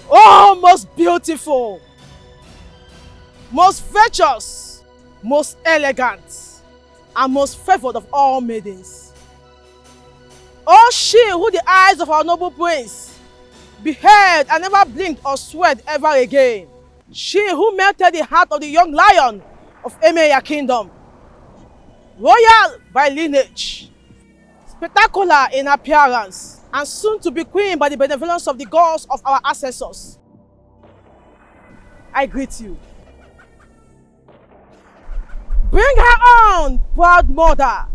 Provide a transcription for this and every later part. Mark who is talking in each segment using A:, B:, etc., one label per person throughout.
A: Oh, most beautiful, most virtuous, most elegant, and most favored of all maidens. Oh, she who the eyes of our noble prince beheld and never blinked or sweat ever again. She who melted the heart of the young lion of Emeya kingdom. Royal by lineage, spectacular in appearance, and soon to be queen by the benevolence of the gods of our ancestors. I greet you. Bring her on, proud mother.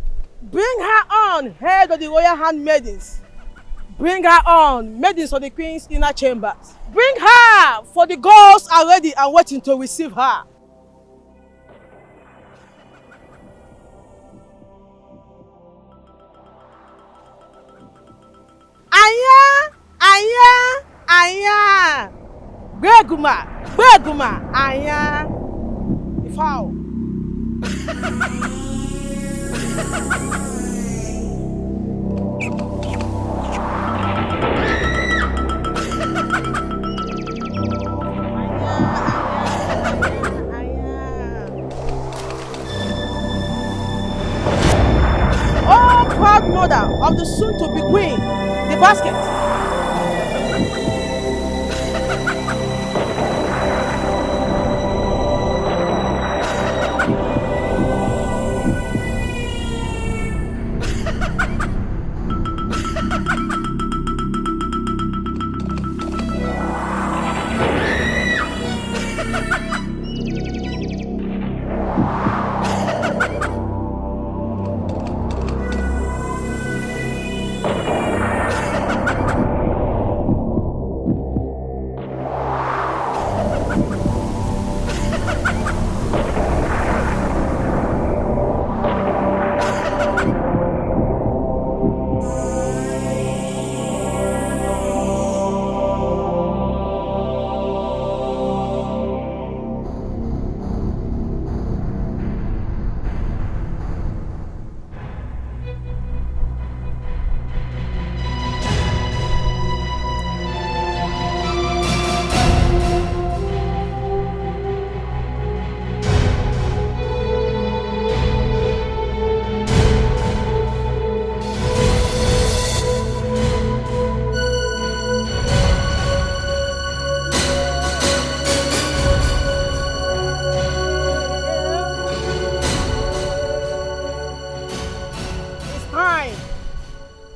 A: Bring her on, head of the royal handmaidens. Bring her on, maidens of the queen's inner chambers. Bring her, for the gods are ready and waiting to receive her. Aya, aya, aya. Beguma, aya. Ifao. Oh, proud mother of the soon-to-be queen, the basket.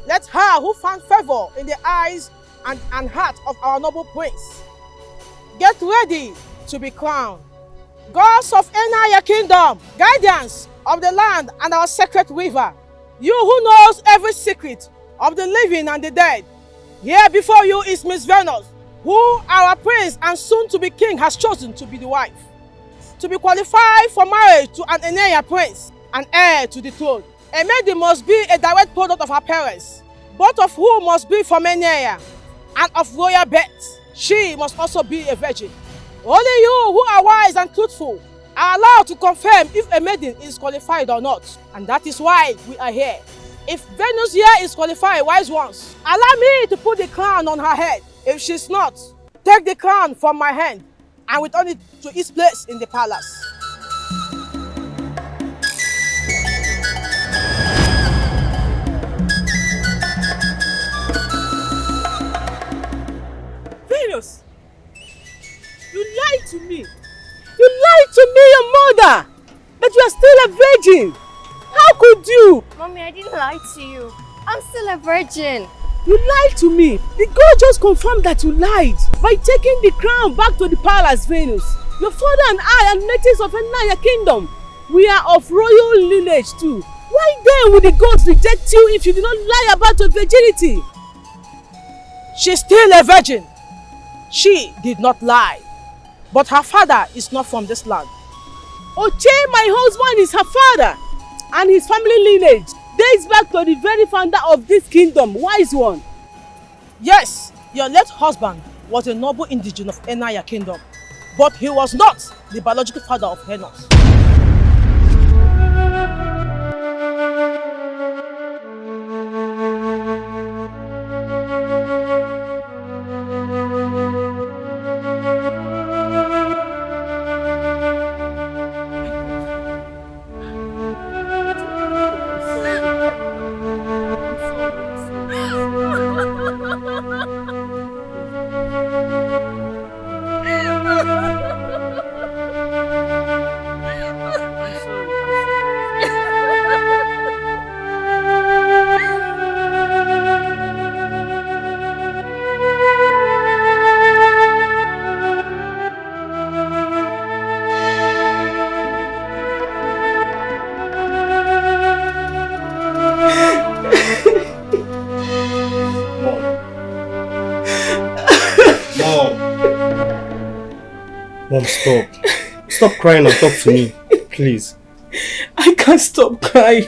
A: Let her who found favor in the eyes and heart of our noble prince get ready to be crowned. Gods of Enaya kingdom, guardians of the land and our sacred river, you who knows every secret of the living and the dead, here before you is Miss Venus, who our prince and soon-to-be king has chosen to be the wife, to be qualified for marriage to an Enaya prince and heir to the throne. A maiden must be a direct product of her parents, both of whom must be from Enaya and of royal birth. She must also be a virgin. Only you who are wise and truthful are allowed to confirm if a maiden is qualified or not. And that is why we are here. If Venus here is qualified, wise ones, allow me to put the crown on her head. If she's not, take the crown from my hand and return it to its place in the palace. Venus, you lied to me. You lied to me, your mother, that you are still a virgin. How could you?
B: Mommy, I didn't lie to you. I'm still a virgin.
A: You lied to me. The God just confirmed that you lied by taking the crown back to the palace, Venus. Your father and I are natives of Enaya kingdom. We are of royal lineage too. Why then would the gods reject you if you did not lie about your virginity? She's still a virgin. She did not lie. But her father is not from this land. Oche, my husband, is her father, and his family lineage dates back to the very founder of this kingdom, wise one. Yes, your late husband was a noble indigene of Enaya kingdom, but he was not the biological father of Henos.
C: Mom, stop. Stop crying and talk to me, please.
D: I can't stop crying.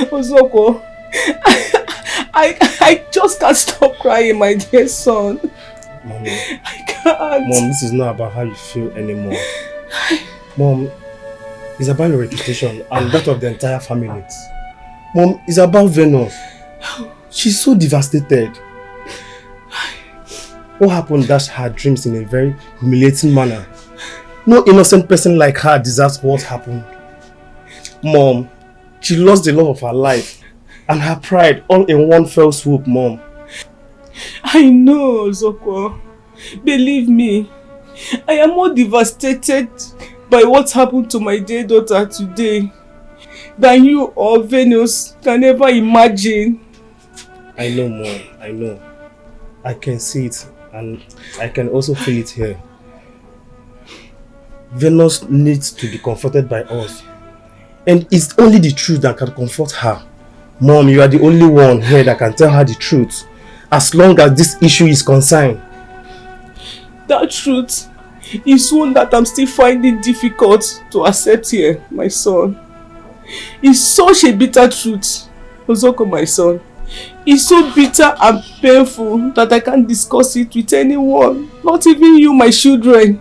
D: Ozoko, I just can't stop crying, my dear son.
C: Mommy,
D: I can't.
C: Mom, this is not about how you feel anymore. Mom, it's about your reputation and that of the entire family. Mom, it's about Venus. She's so devastated. What happened dashed her dreams in a very humiliating manner. No innocent person like her deserves what happened. Mom, she lost the love of her life and her pride all in one fell swoop, Mom.
D: I know, Zoko. Believe me, I am more devastated by what happened to my dear daughter today than you or Venus can ever imagine.
C: I know, Mom. I know. I can see it and I can also feel it here. Venus needs to be comforted by us. And it's only the truth that can comfort her. Mom, you are the only one here that can tell her the truth. As long as this issue is concerned.
D: That truth is one that I'm still finding difficult to accept here, my son. It's such a bitter truth, Ozoko, my son. It's so bitter and painful that I can't discuss it with anyone, not even you, my children.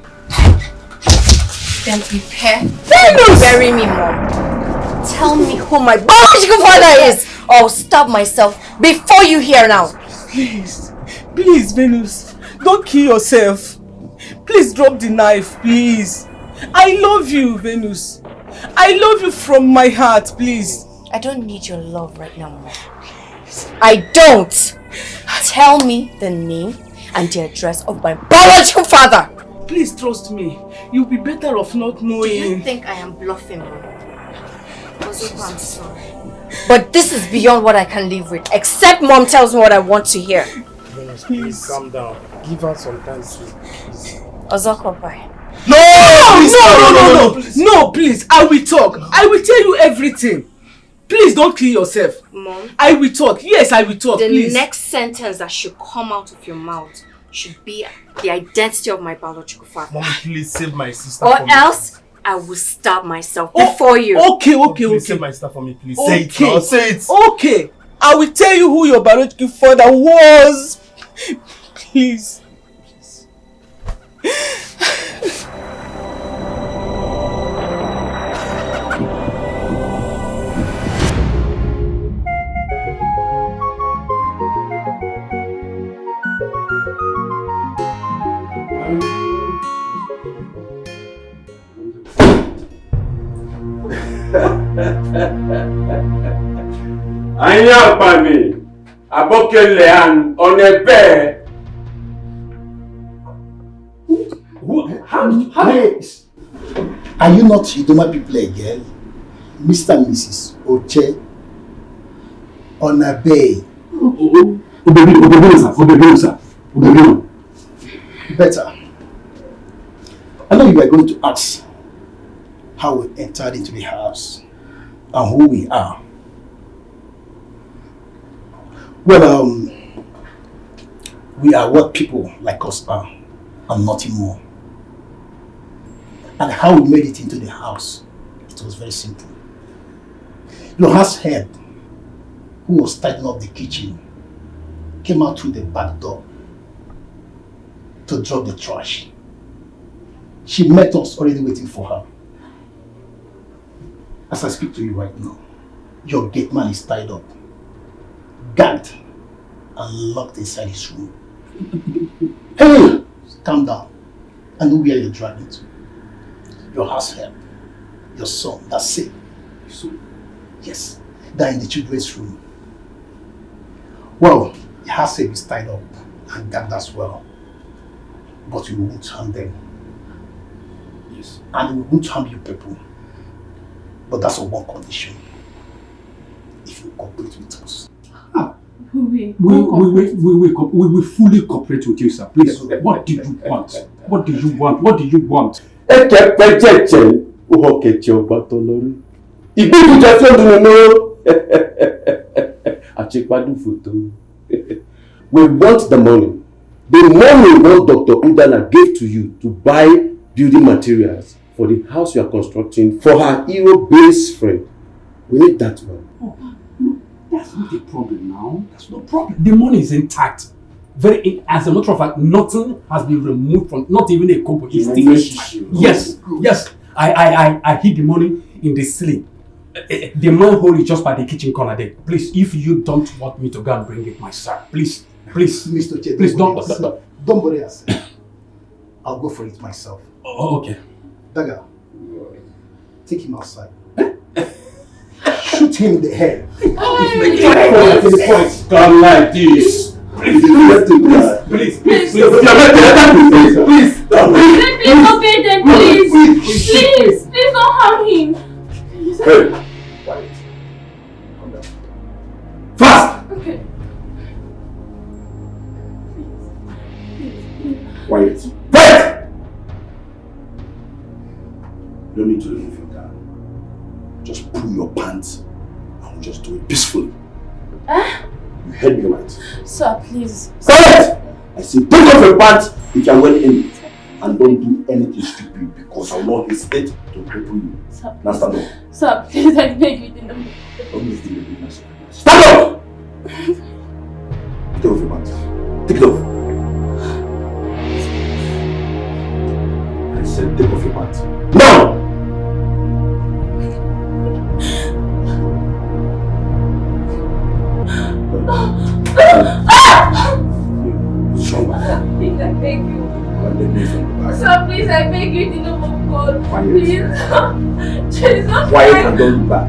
B: Then prepare to bury me, Mom. Tell me who my biological father is, or I'll stab myself before you hear now.
D: Please, please, Venus, don't kill yourself. Please drop the knife, please. I love you, Venus. I love you from my heart, please.
B: I don't need your love right now, Mom. I don't. Tell me the name and the address of my biological father.
D: Please trust me. You'll be better off not knowing.
B: Do you think I am bluffing, Mom? Ozoko, I'm sorry. But this is beyond what I can live with. Except Mom tells me what I want to hear.
C: Please calm down. Give her some time to please.
B: Ozoko, bye.
D: No, please. I will talk. I will tell you everything. Please don't kill yourself.
B: Mom.
D: I will talk. Yes, I will talk.
B: The next sentence that should come out of your mouth should be the identity of my biological father.
C: Mommy, please save my sister
B: or
C: for me.
B: else I will stab myself before you.
D: Okay.
C: Please save my sister for me, please. Say it now. Say it.
D: Okay. I will tell you who your biological father was. Please.
E: Anya Pami, Abokele and on a bear. How?
F: Yes. Are you not Idoma people again? Mr. and Mrs. Oche on a bay. Better. I know you are going to ask how we entered into the house and who we are. Well, we are what people like us are and nothing more. And how we made it into the house, it was very simple. Your house head, who was tidying up the kitchen, came out through the back door to drop the trash. She met us already waiting for her. As I speak to you right now, your gate man is tied up, gagged, and locked inside his room. Hey, calm down. I know where you're driving to. Your house help, your son, that's sick. Yes, they're in the children's room. Well, your house help is tied up and gagged as well. But we won't harm them. Yes. And we won't harm you people. But that's on one condition. If you cooperate with us.
G: We will fully cooperate with you, sir. Please, what do you want? What do you want? What do you want?
E: We want the money. The money what Dr. Udana gave to you to buy building materials for the house you are constructing for her hero-based friend. We need that one.
G: Oh, no, that's not a problem now. That's no problem. The money is intact. As a matter of fact, nothing has been removed from, not even a kobo. It's still intact. Yes, yes. I hid the money in the ceiling. The manhole is just by the kitchen corner there. Please, if you don't want me to go and bring it myself, please,
F: Mr. Che,
G: please don't
F: worry yourself. I'll go for it myself.
G: Oh, okay.
F: Dagger, take him outside. Shoot him in the head.
E: Come like this. Please. Please,
B: obey them, please. Please don't harm him.
E: Hey, quiet. Come down. Fast!
B: Okay.
E: Quiet. Quiet! You don't need to remove your gun. Just pull your pants and we'll just do it peacefully. You heard me right.
B: Sir, please.
E: Quiet! I say take off your pants if you are well in it. And don't do anything stupid because I will not hesitate to cripple you.
B: Sir,
E: now stand up.
B: Sir, please, I beg you, don't.
E: Don't miss the baby. Stand up! Take off your pants. Take it off. I said take off your pants. Now! Stronger.
B: Please, I beg you.
E: Sir,
B: Sir, please, I beg you, in the name of God.
E: Quiet.
B: Please. Jesus.
E: Quiet and don't look back.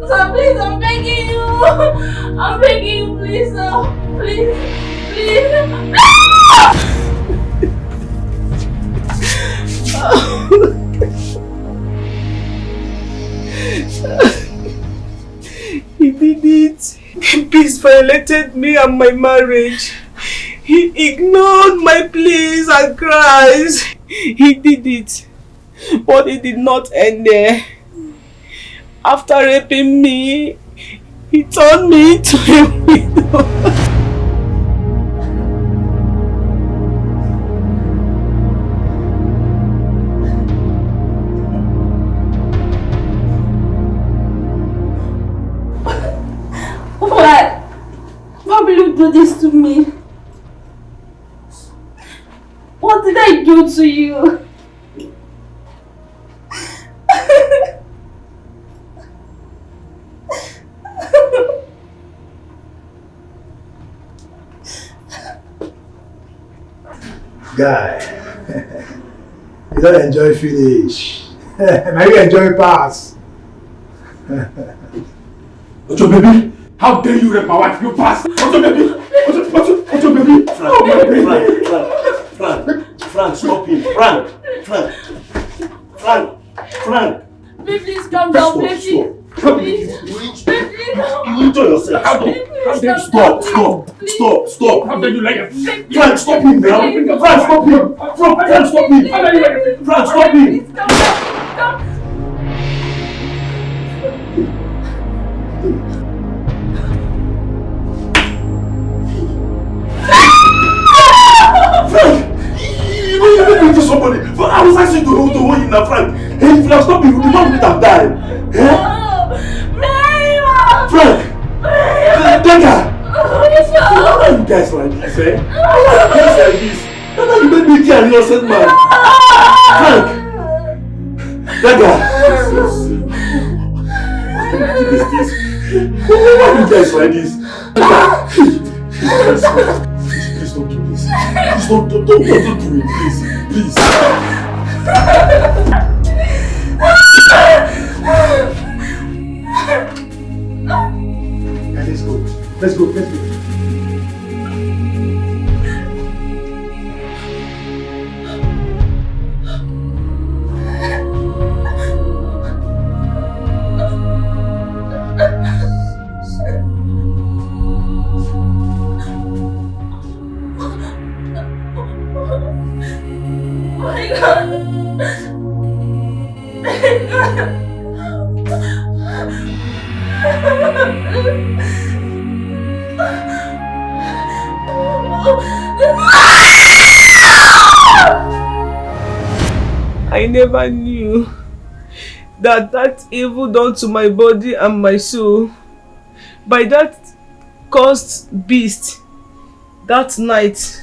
B: Sir, please, I'm begging you. I'm begging you, please, sir. Please.
D: He did it. He peace violated me and my marriage. He ignored my pleas and cries. He did it. But it did not end there. After raping me, he turned me into a widow.
B: Why will you do this to me? What did I do to you?
F: Guy, you don't enjoy finish. Now you enjoy pass.
G: Ojo baby, how dare you rape my wife, you bastard! Ojo baby! Ojo baby!
E: Frank, stop him. Frank.
B: Please calm down, please.
E: You enjoy yourself. How dare you? Stop.
G: How dare you lie?
E: Frank, stop him now. Frank, stop him. Frank, stop him. Frank, stop him.
B: Please calm down.
E: Frank, you made me to somebody. But I was asking to hold him now, Frank. Hey, if you have stopped him, you don't need to die. Frank! Dagger! Why are you guys like this, eh? Why are you guys like this? Dagger, you made me kill an innocent man. Frank! Dagger! Why are you guys like this? Please don't do this. Please don't do it, please.
F: Let's go.
D: I never knew that evil done to my body and my soul by that cursed beast that night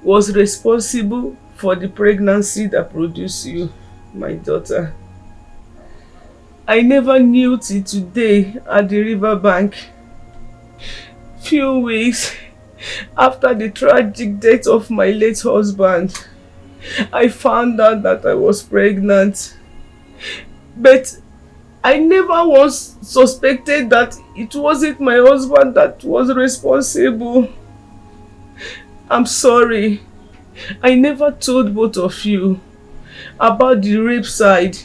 D: was responsible for the pregnancy that produced you, my daughter. I never knew till today at the riverbank, few weeks after the tragic death of my late husband, I found out that I was pregnant. But I never once suspected that it wasn't my husband that was responsible. I'm sorry. I never told both of you about the rape side.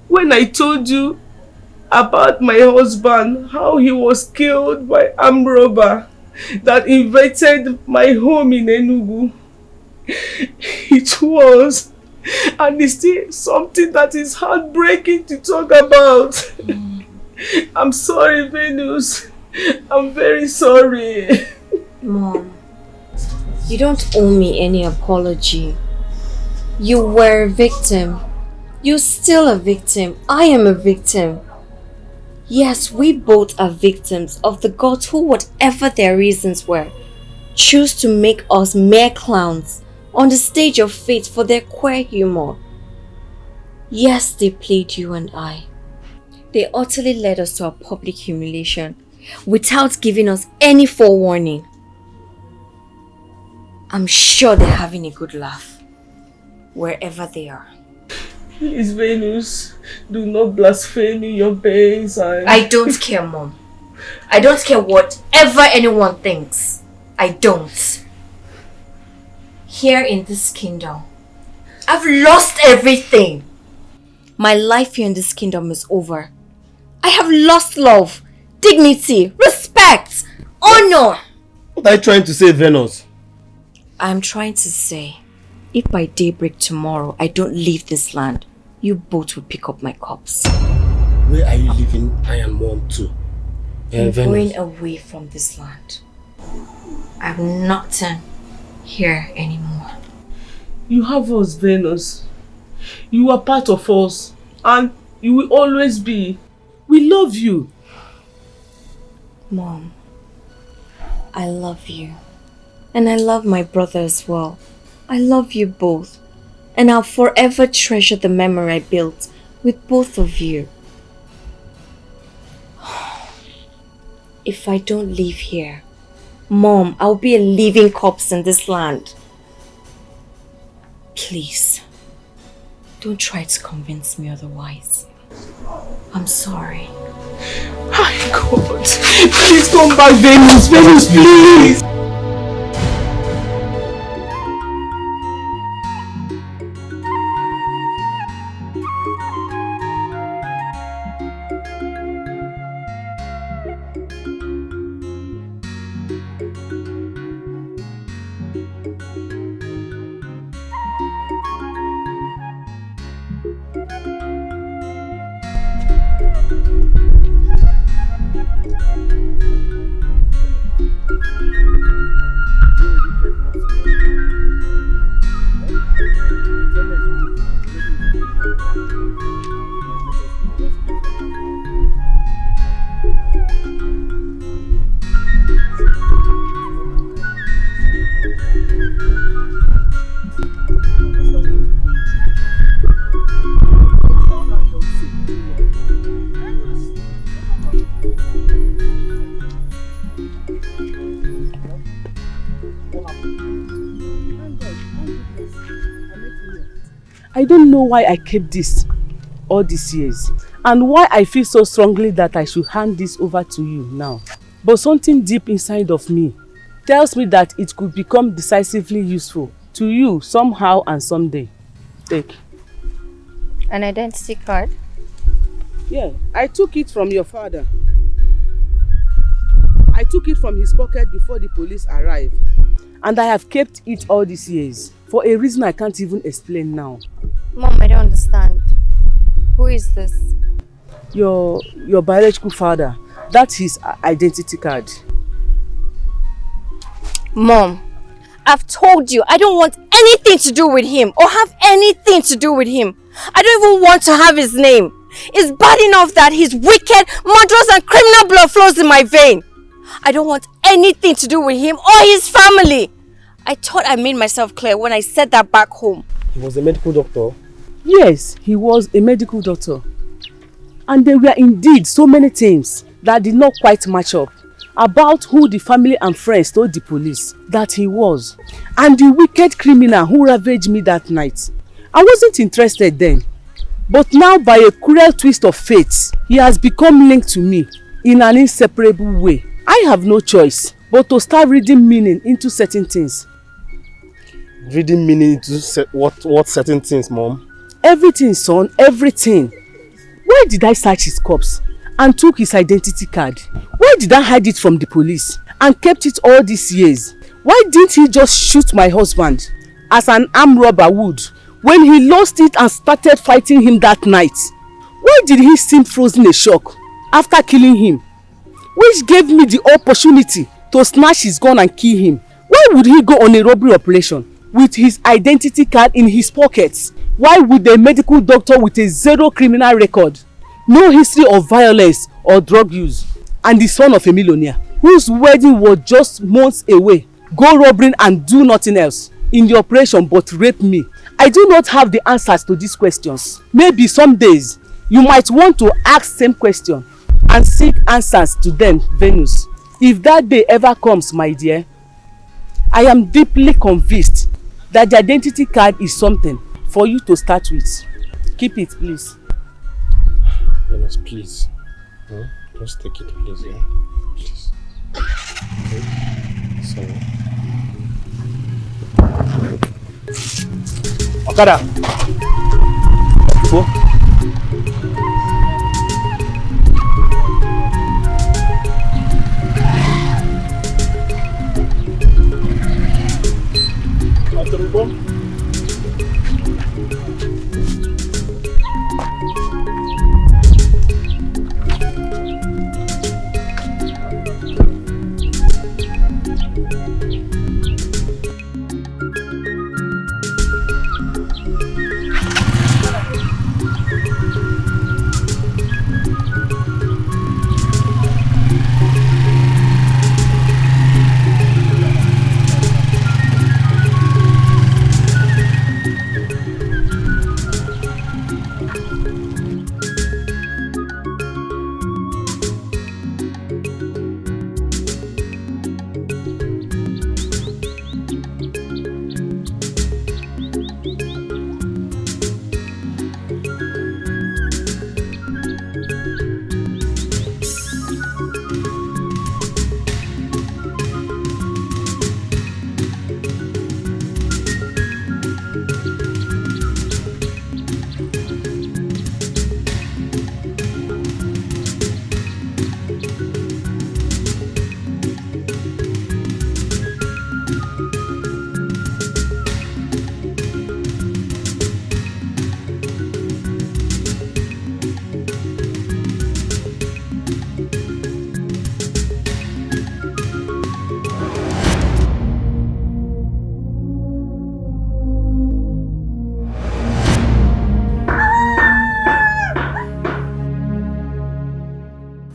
D: When I told you about my husband, how he was killed by armed robber that invaded my home in Enugu, it was and it's still something that is heartbreaking to talk about. I'm sorry, Venus. I'm very sorry.
B: Mom, you don't owe me any apology. You were a victim. You're still a victim. I am a victim. Yes, we both are victims of the gods who, whatever their reasons were, choose to make us mere clowns on the stage of fate for their queer humor. Yes, they played you and I. They utterly led us to a public humiliation without giving us any forewarning. I'm sure they're having a good laugh wherever they are.
D: Please, Venus, do not blaspheme your base.
B: I don't care, Mom. I don't care whatever anyone thinks. I don't. Here in this kingdom, I've lost everything. My life here in this kingdom is over. I have lost love, dignity, respect, honor.
C: What are you trying to say, Venus?
B: I'm trying to say, if by daybreak tomorrow I don't leave this land, you both will pick up my corpse.
C: Where are you leaving I and Mom to?
B: I'm going away from this land. I'm not here anymore.
D: You have us, Venus. You are part of us, and you will always be. We love you.
B: Mom, I love you. And I love my brother as well. I love you both. And I'll forever treasure the memory I built with both of you. If I don't leave here, Mom, I'll be a living corpse in this land. Please, don't try to convince me otherwise. I'm sorry.
D: My God, please come back, Venus. Venus, please. I don't know why I kept this all these years and why I feel so strongly that I should hand this over to you now. But something deep inside of me tells me that it could become decisively useful to you somehow and someday. Take.
B: An identity card?
D: Yeah, I took it from your father. I took it from his pocket before the police arrived. And I have kept it all these years for a reason I can't even explain now.
B: Mom, I don't understand. Who is this?
D: Your biological father. That's his identity card.
B: Mom, I've told you I don't want anything to do with him or have anything to do with him. I don't even want to have his name. It's bad enough that his wicked, murderous and criminal blood flows in my vein. I don't want anything to do with him or his family. I thought I made myself clear when I said that back home.
C: He was a medical doctor.
D: Yes, he was a medical doctor. And there were indeed so many things that did not quite match up about who the family and friends told the police that he was. And the wicked criminal who ravaged me that night. I wasn't interested then. But now, by a cruel twist of fate, he has become linked to me in an inseparable way. I have no choice but to start reading meaning into certain things.
C: Reading meaning into what certain things, Mom?
D: Everything, son, everything. Why did I search his corpse and took his identity card? Why did I hide it from the police and kept it all these years? Why didn't he just shoot my husband as an armed robber would when he lost it and started fighting him that night? Why did he seem frozen in shock after killing him? Which gave me the opportunity to snatch his gun and kill him. Why would he go on a robbery operation with his identity card in his pockets? Why would a medical doctor with a zero criminal record, no history of violence or drug use, and the son of a millionaire whose wedding was just months away, go robbing and do nothing else in the operation but rape me? I do not have the answers to these questions. Maybe some days you might want to ask same question and seek answers to them, Venus. If that day ever comes, my dear, I am deeply convinced that the identity card is something for you to start with. Keep it, please.
C: Venus, please. Just take it, please, yeah? Please. Okay. Sorry. Okada! Go. After the bomb?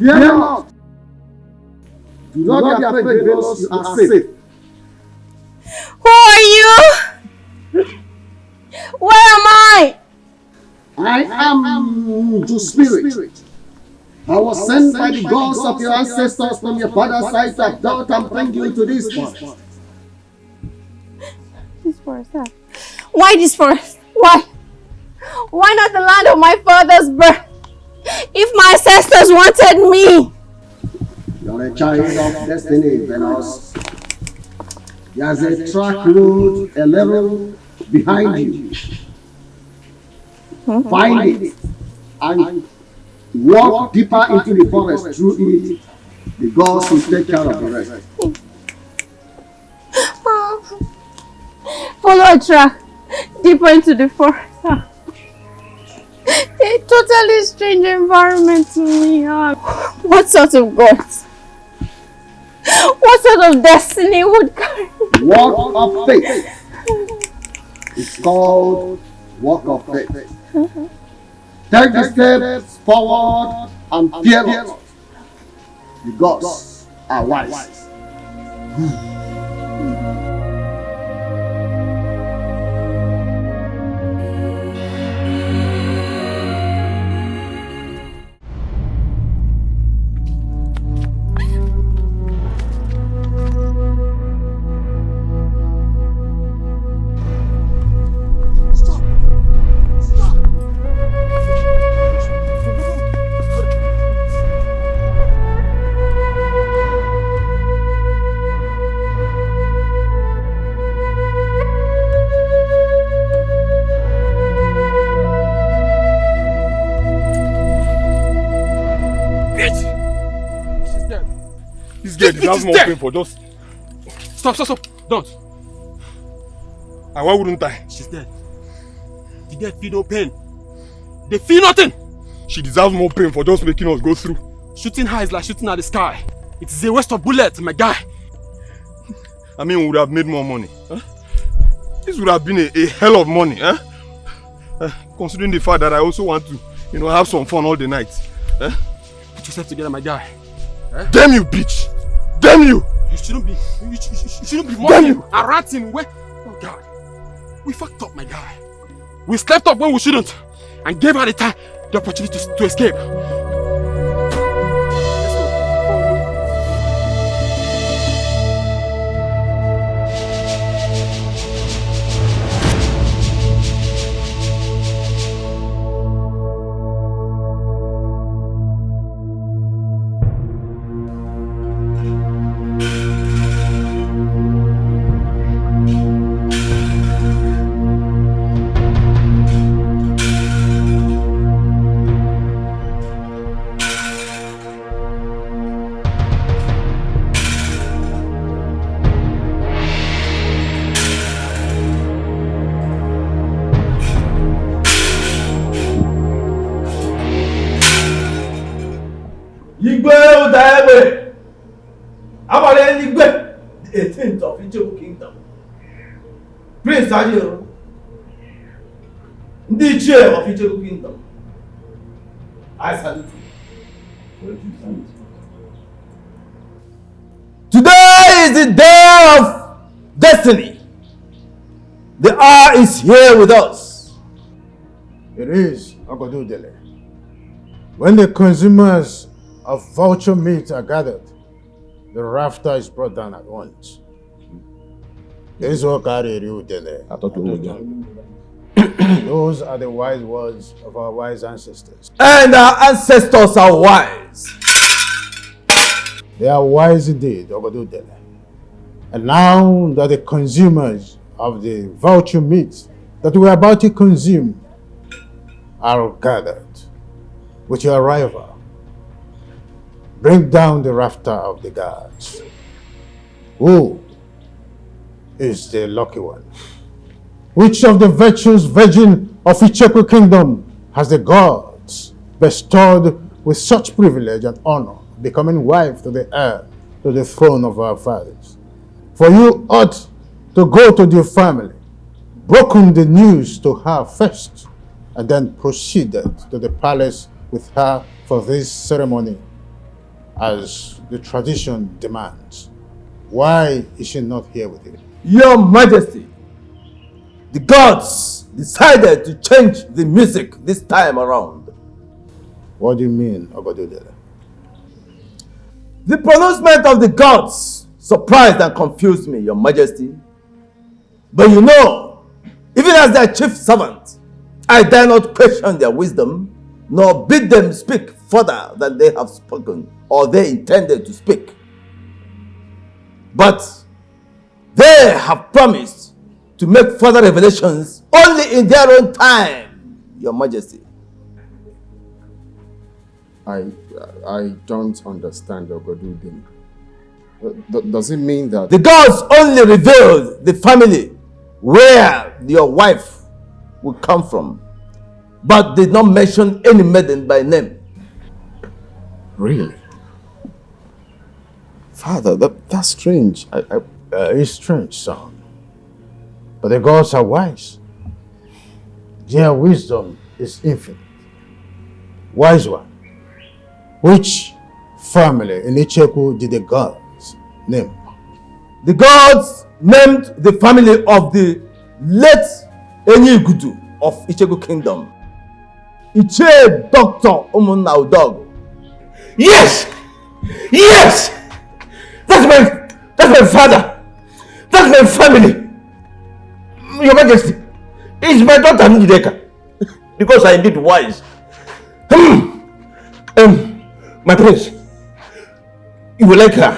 F: Fear not! Do not be afraid, Venus, you are safe.
B: Who are you? Where am I?
F: I am the spirit. I was sent by the gods of your ancestors from your father's side to adopt and bring you to this forest.
B: This forest, huh? Why this forest? Why? Why not the land of my father's birth? If my ancestors wanted me!
F: You're a child of destiny, Venus. There's a track road a level behind you. Find it and walk deeper into the forest through it. The gods will take care of the rest.
B: Follow a track deeper into the forest. A totally strange environment to me. What sort of gods? What sort of destiny would carry?
H: Walk of faith. It's called walk of faith. Take the steps forward and fearless. The gods are wise.
E: Deserves more pain for just...
G: Stop. Don't.
E: And why wouldn't I?
G: She's dead. The dead feel no pain. They feel nothing.
E: She deserves more pain for just making us go through.
G: Shooting her is like shooting at the sky. It is a waste of bullets, my guy.
E: I mean, we would have made more money. Huh? This would have been a hell of money. Huh? Considering the fact that I also want to, have some fun all the night. Huh?
G: Put yourself together, my guy.
E: Huh? Damn you, bitch! Damn you!
G: You shouldn't be mocking and ranting. Oh God, we fucked up, my guy. We slept up when we shouldn't, and gave her the opportunity to escape.
I: The 18th of Ijebu Kingdom. Prince Ajero, the chair of Ijebu Kingdom. I salute you. Today is the day of destiny. The hour is here with us.
J: It is Ogodudele. When the consumers of vulture meat are gathered, the rafter is brought down at once. This is what carried you there. Those are the wise words of our wise ancestors.
I: And our ancestors are wise.
J: They are wise indeed, Ogodudele. And now that the consumers of the vulture meat that we are about to consume are gathered, with your arrival, bring down the rafter of the gods. Who is the lucky one? Which of the virtuous virgin of Icheku kingdom has the gods bestowed with such privilege and honor, becoming wife to the heir to the throne of our fathers? For you ought to go to your family, broken the news to her first, and then proceeded to the palace with her for this ceremony, as the tradition demands. Why is she not here with you?
I: Your Majesty, the gods decided to change the music this time around.
J: What do you mean, Ogodudele?
I: The pronouncement of the gods surprised and confused me, Your Majesty. But you know, even as their chief servant, I dare not question their wisdom, nor bid them speak further than they have spoken or they intended to speak. But they have promised to make further revelations only in their own time, Your Majesty.
K: I don't understand, Ogodudele. Does it mean that...
I: The gods only revealed the family where your wife will come from, but did not mention any maiden by name.
K: Really? Father, that's strange.
J: It's strange, son. But the gods are wise. Their wisdom is infinite. Wise one. Which family in Icheku did the gods name?
I: The gods named the family of the late Enigudu of Ichegu Kingdom. Iche Dr. Umunna Udog.
E: Yes! Yes! That's my father! That's my family! Your Majesty, it's my daughter Njideka. Because I indeed wise. My prince, you will like her.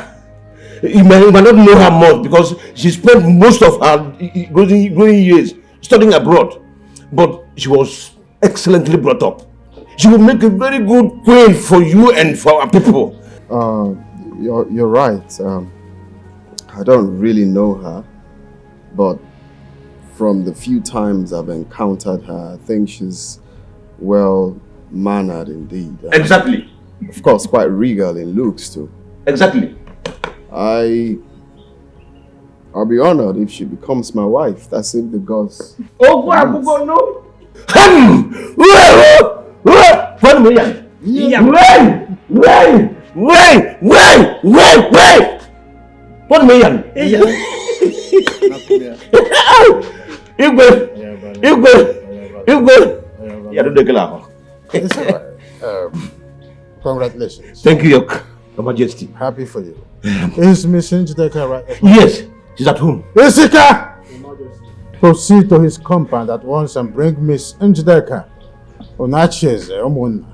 E: You might not know her much because she spent most of her growing years studying abroad. But she was excellently brought up. She will make a very good queen for you and for our people.
K: You're right. I don't really know her, but from the few times I've encountered her, I think she's well-mannered indeed.
E: Exactly.
K: Of course, quite regal in looks too.
E: Exactly.
K: I'll be honored if she becomes my wife. That's if the gods.
E: Oh, go no. What million?
J: It's all right. Congratulations.
E: Thank you, Your Majesty.
J: Happy for you. Is Miss Njideka right?
E: Yes, she's at home.
J: Isika! Proceed to his compound at once and bring Miss Njideka Onacheze Omunna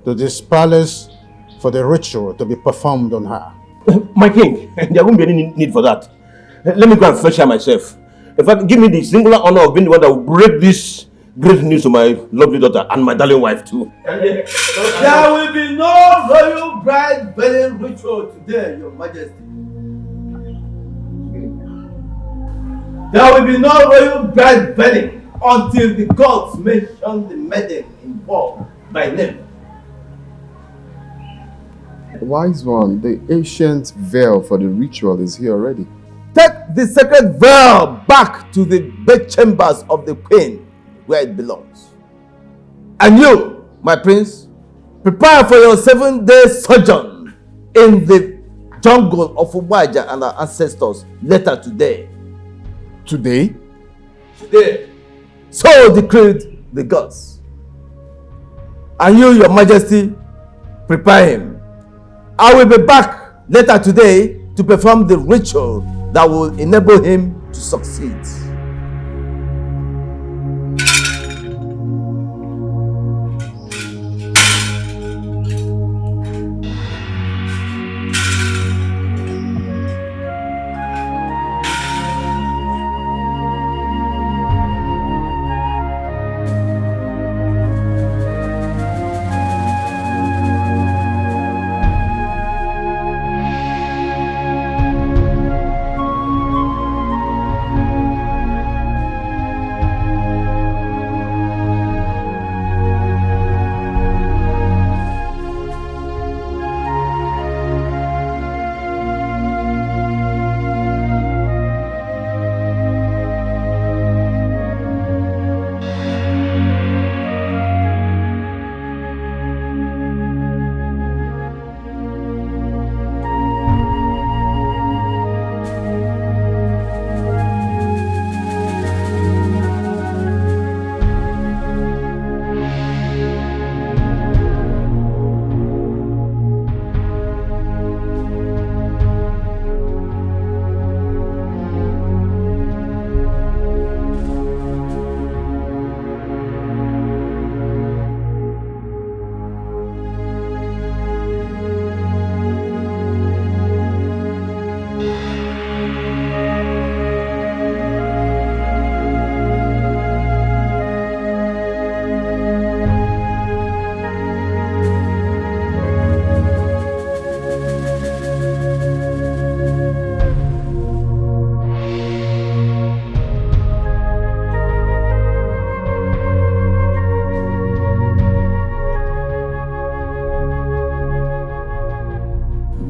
J: to this palace for the ritual to be performed on her.
E: My king, there won't be any need for that. Let me go and fetch her myself. In fact, give me the singular honor of being the one that will break this great news to my lovely daughter and my darling wife too.
I: There will be no royal bride wedding ritual today, Your Majesty. There will be no royal bride wedding until the gods mention the maiden involved by name.
K: Wise one, the ancient veil for the ritual is here already.
I: Take the sacred veil back to the bedchambers of the queen where it belongs. And you, my prince, prepare for your 7-day sojourn in the jungle of Umaja and our ancestors later today.
K: Today?
I: Today. So decreed the gods. And you, Your Majesty, prepare him. I will be back later today to perform the ritual that will enable him to succeed.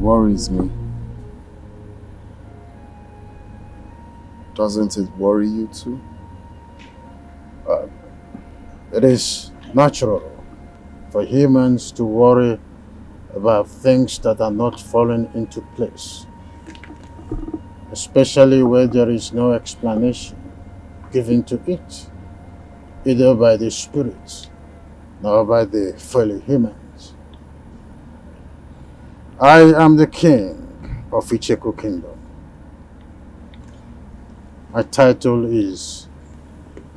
K: Worries me. Doesn't it worry you too?
J: It is natural for humans to worry about things that are not falling into place, especially where there is no explanation given to it, either by the spirits nor by the fellow humans. I am the king of Icheku Kingdom. My title is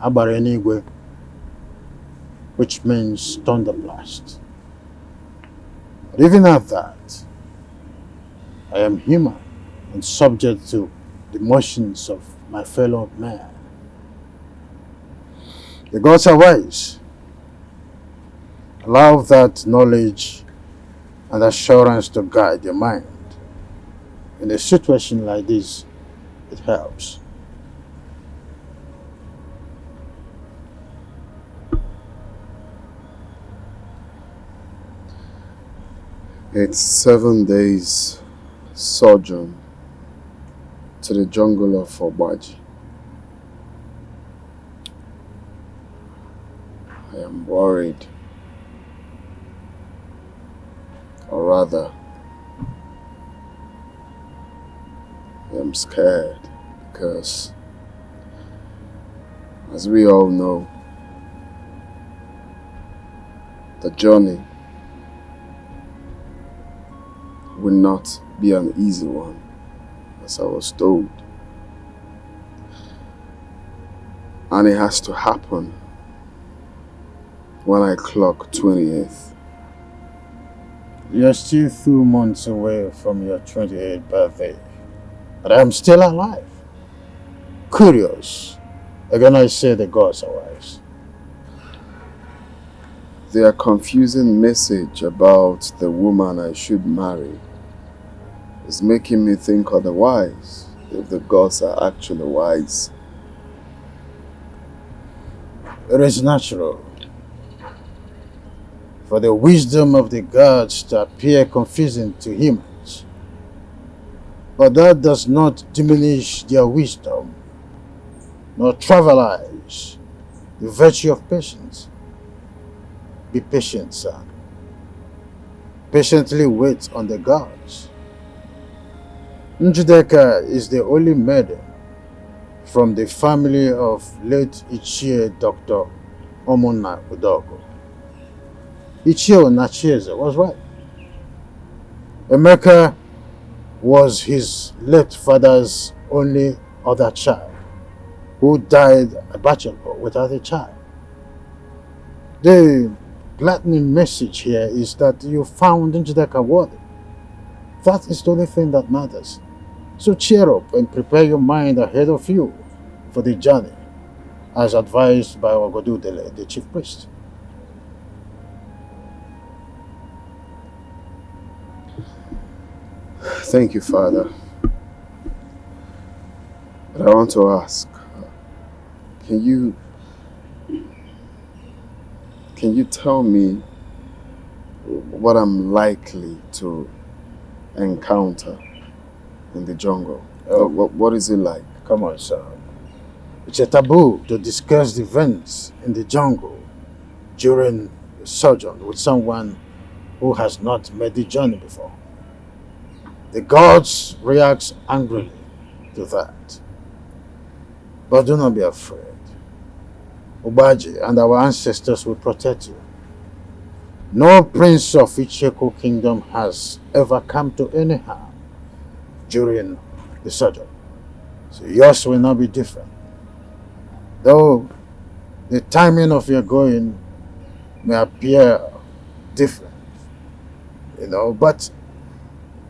J: Abarenigwe, which means thunderblast. But even at that, I am human and subject to the motions of my fellow man. The gods are wise. Allow that knowledge and assurance to guide your mind. In a situation like this, it helps.
K: It's 7 days sojourn to the jungle of Obaji. I am worried, or rather, I am scared because, as we all know, the journey will not be an easy one, as I was told. And it has to happen when I clock 28th.
J: You're still 2 months away from your 28th birthday, but I'm still alive. Curious. Again, I say the gods are wise.
K: Their confusing message about the woman I should marry is making me think otherwise, if the gods are actually wise.
J: It is natural for the wisdom of the gods to appear confusing to humans, but that does not diminish their wisdom, nor trivialize the virtue of patience. Be patient, son. Patiently wait on the gods. Njideka is the only maiden from the family of late Ichie Dr. Omona Udogo. Ichie Nachieze was right. Emeka was his late father's only other child, who died a bachelor without a child. The gladdening message here is that you found Njideka worthy. That is the only thing that matters. So cheer up and prepare your mind ahead of you for the journey, as advised by Ogodudele, the chief priest.
K: Thank you, Father. But I want to ask, can you tell me what I'm likely to encounter in the jungle? What is it like?
J: Come on, son. It's a taboo to discuss the events in the jungle during a sojourn with someone who has not made the journey before. The gods react angrily to that. But do not be afraid. Obaji and our ancestors will protect you. No prince of Icheku Kingdom has ever come to any harm during the sojourn, so yours will not be different. Though the timing of your going may appear different, but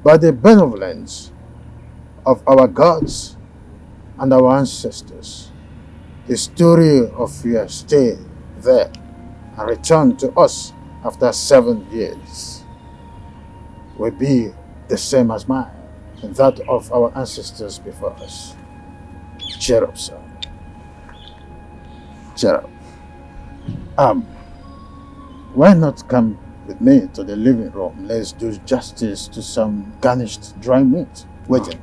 J: by the benevolence of our gods and our ancestors, the story of your stay there and return to us after 7 years will be the same as mine and that of our ancestors before us. Cheer up, son. Cheer up. Why not come with me to the living room? Let's do justice to some garnished dry meat waiting.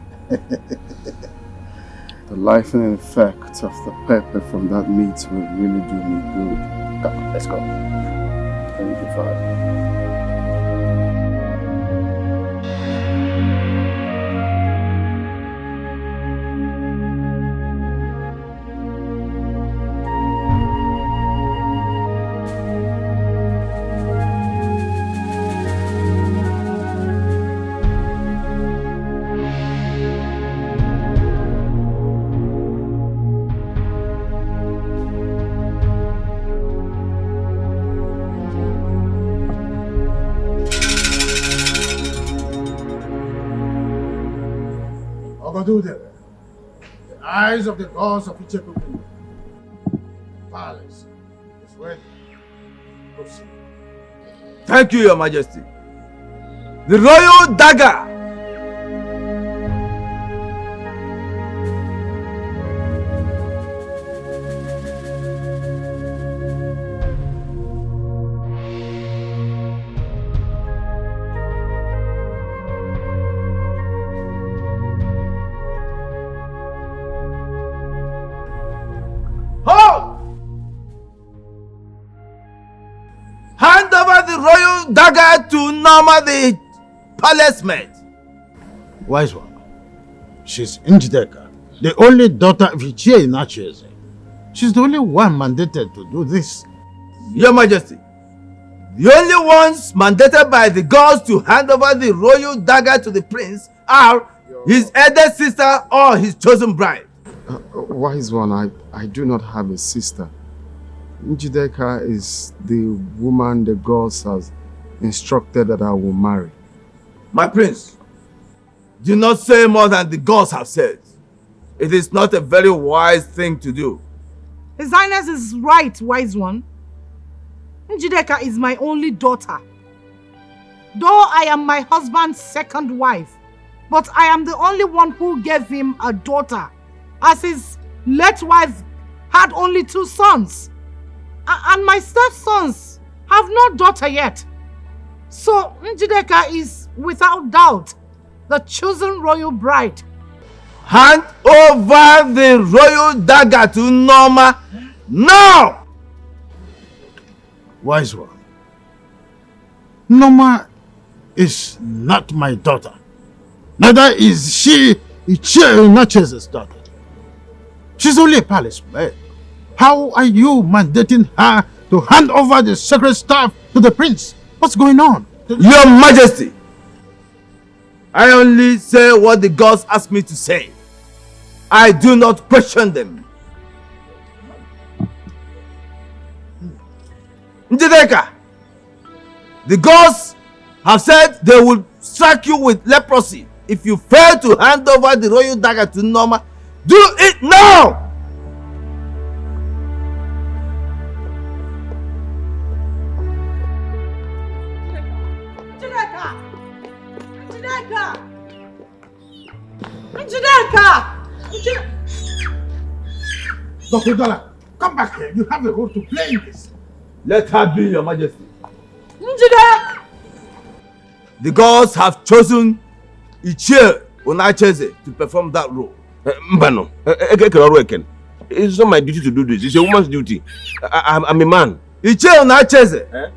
K: The lightening effect of the pepper from that meat will really do me good. Come, let's go. Thank you, Father.
J: The eyes of the gods of Icheku Kingdom. The palace is ready. Proceed.
I: Thank you, Your Majesty. The royal dagger. Hand over the royal dagger to Norma the palace maid.
J: Wise one. She's Njideka, the only daughter of Ichie Inacheze. She's the only one mandated to do this.
I: Your Majesty, the only ones mandated by the gods to hand over the royal dagger to the prince are his elder sister or his chosen bride.
K: Wise one, I do not have a sister. Njideka is the woman the gods has instructed that I will marry.
I: My prince, do not say more than the gods have said. It is not a very wise thing to do.
A: His Highness is right, wise one. Njideka is my only daughter. Though I am my husband's second wife, but I am the only one who gave him a daughter, as his late wife had only 2 sons. And my stepsons have no daughter yet. So Njideka is, without doubt, the chosen royal bride.
I: Hand over the royal dagger to Norma now!
J: Wise one. Norma is not my daughter. Neither is she Ichie Inacheze's daughter. She's only a palace maid. How are you mandating her to hand over the sacred staff to the prince? What's going on?
I: Your Majesty, I only say what the gods ask me to say. I do not question them. Njideka, the gods have said they will strike you with leprosy if you fail to hand over the royal dagger to Norma. Do it now!
J: Dr. Dollar, come back here. You have a role to play in this.
I: Let her be, Your Majesty.
A: Njideka!
I: The gods have chosen Ichie Inacheze to perform that role.
E: Mbano, it's not my duty to do this. It's a woman's duty. I'm a man.
I: Ichie Inacheze,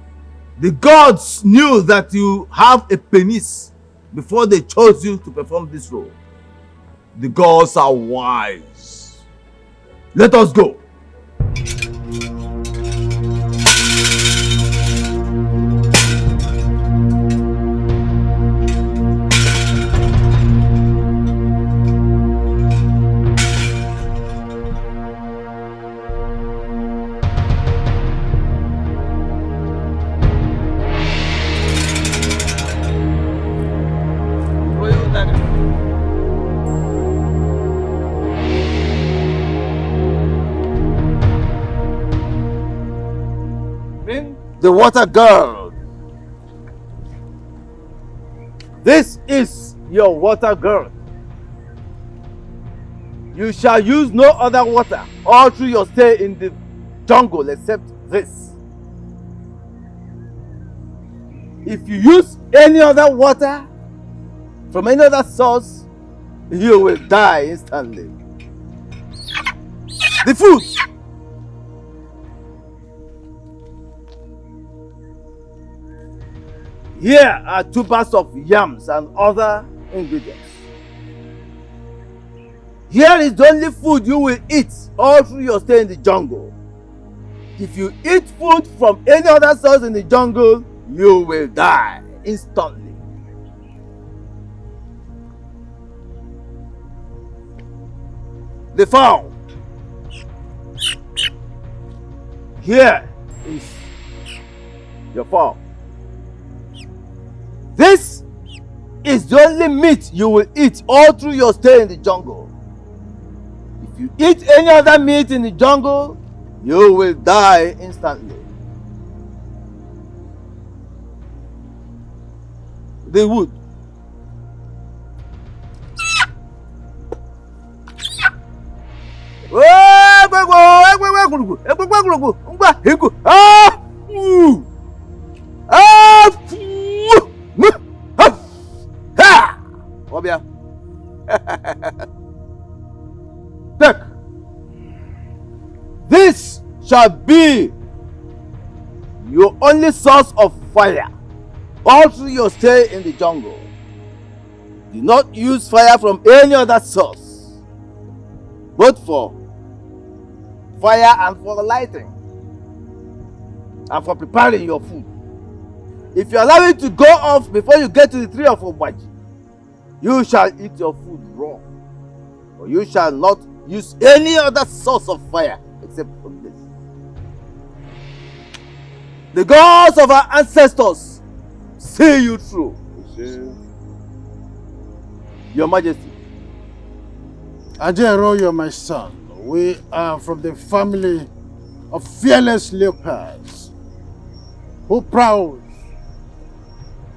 I: the gods knew that you have a penis before they chose you to perform this role. The gods are wise. Let us go. The water girl. This is your water girl. You shall use no other water all through your stay in the jungle except this. If you use any other water from any other source, you will die instantly. The food! Here are 2 bags of yams and other ingredients. Here is the only food you will eat all through your stay in the jungle. If you eat food from any other source in the jungle, you will die instantly. The fowl. Here is your fowl. This is the only meat you will eat all through your stay in the jungle. If you eat any other meat in the jungle, you will die instantly. The wood. Take. This shall be your only source of fire all through your stay in the jungle. Do not use fire from any other source, both for fire and for lighting and for preparing your food. If you allow it to go off before you get to the tree of Obaji, you shall eat your food raw, or you shall not use any other source of fire except from this. The gods of our ancestors see you through. Your Majesty.
J: Ajero, you're my son. We are from the family of fearless leopards who prowl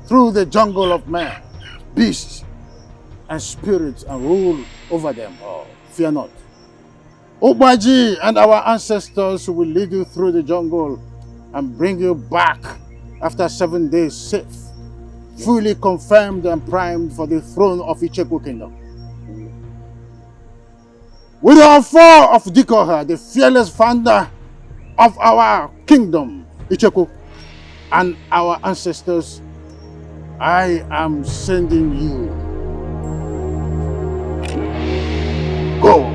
J: through the jungle of man, beasts, and spirits and rule over them all. Fear not. Obaji and our ancestors will lead you through the jungle and bring you back after 7 days safe, fully confirmed and primed for the throne of Icheku Kingdom. With our four of Dikeh, the fearless founder of our kingdom, Icheku, and our ancestors, I am sending you. Go.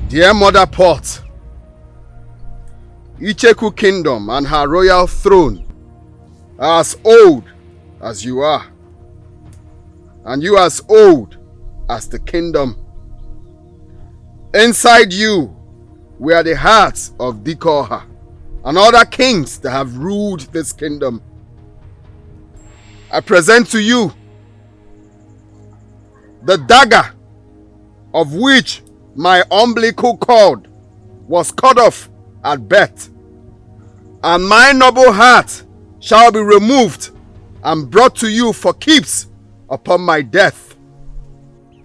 K: Dear Mother Pot, Icheku Kingdom and her royal throne are as old as you are, and you as old as the kingdom. Inside you were the hearts of Dikeh and other kings that have ruled this kingdom. I present to you the dagger of which my umbilical cord was cut off at birth, and my noble heart shall be removed and brought to you for keeps upon my death.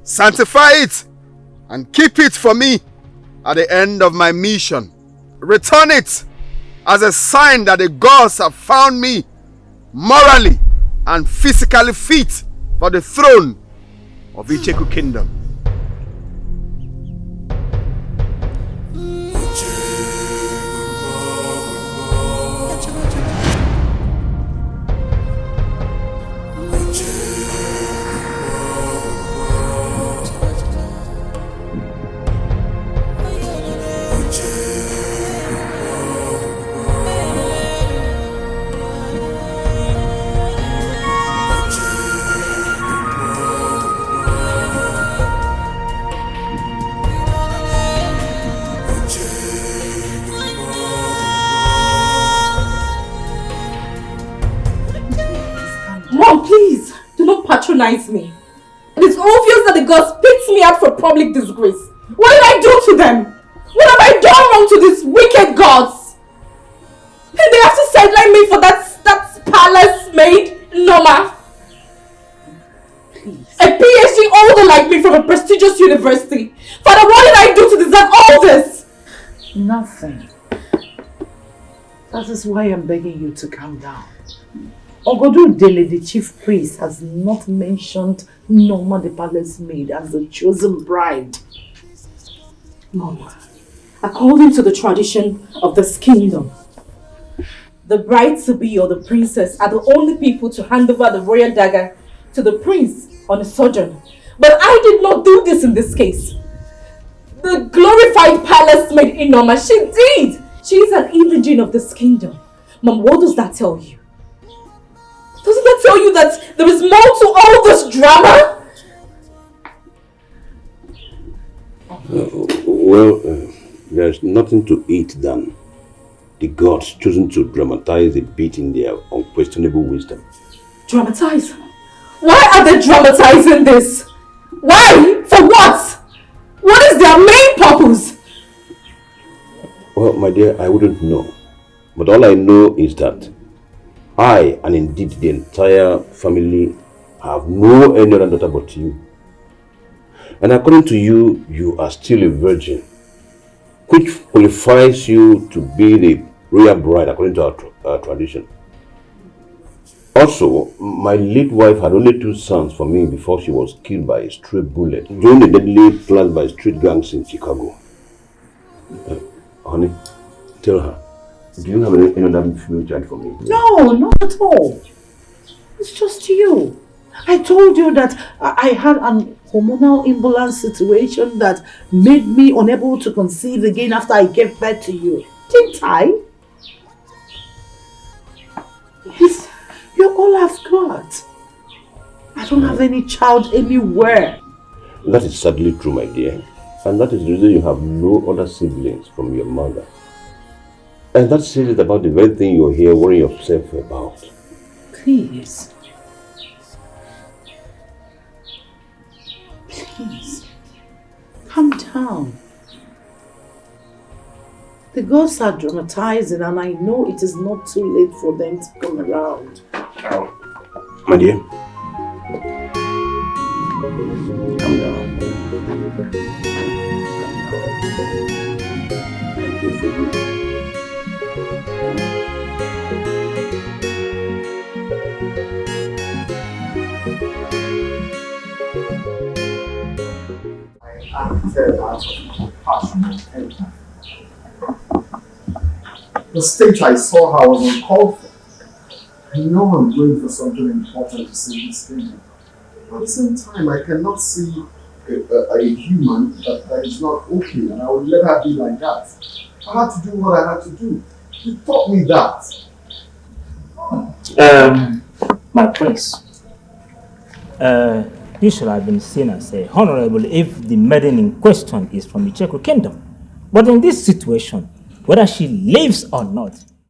K: Sanctify it and keep it for me at the end of my mission. Return it as a sign that the gods have found me morally and physically fit for the throne of Icheku Kingdom.
L: Please, do not patronize me. It is obvious that the gods picked me out for public disgrace. What did I do to them? What have I done wrong to these wicked gods? And they have to sideline me for that palace maid, Noma. Please. A PhD holder like me from a prestigious university. Father, what did I do to deserve all this?
M: Nothing. That is why I'm begging you to calm down. Ogodu Dele, the chief priest, has not mentioned Noma the palace maid as the chosen bride.
L: Mama, according to the tradition of this kingdom, the bride-to-be or the princess are the only people to hand over the royal dagger to the prince on a sojourn. But I did not do this in this case. The glorified palace maid Inoma, she did! She is an indigene of this kingdom. Mom, what does that tell you? Doesn't that tell you that there is more to all this drama?
N: There's nothing to it than the gods choosing to dramatize a bit in their unquestionable wisdom.
L: Dramatize? Why are they dramatizing this? Why? For what? What is their main purpose?
N: Well, my dear, I wouldn't know. But all I know is that I, and indeed the entire family, have no any other daughter but you. And according to you, you are still a virgin, which qualifies you to be the royal bride according to our tradition. Also, my late wife had only 2 sons for me before she was killed by a stray bullet during the deadly planned by street gangs in Chicago. Honey, tell her. Do you have any other female child for me?
M: No, not at all. It's just you. I told you that I had an hormonal imbalance situation that made me unable to conceive again after I gave birth to you. Didn't I? Yes, you're all I've got. I don't have any child anywhere.
N: That is sadly true, my dear. And that is the reason you have no other siblings from your mother. And that says it about the very thing you're here worrying yourself about.
M: Please. Please. Calm down. The gods are dramatizing and I know it is not too late for them to come around.
N: My dear. Calm down. I'm here for you.
O: The state I saw her was uncalled for. I know I'm going for something important to save this kingdom. But at the same time, I cannot see a human that is not okay, and I would let her be like that. I had to do what I had to do. He taught me that.
P: My prince, you should have been seen as a honorable if the maiden in question is from the Icheku kingdom. But in this situation, whether she lives or not,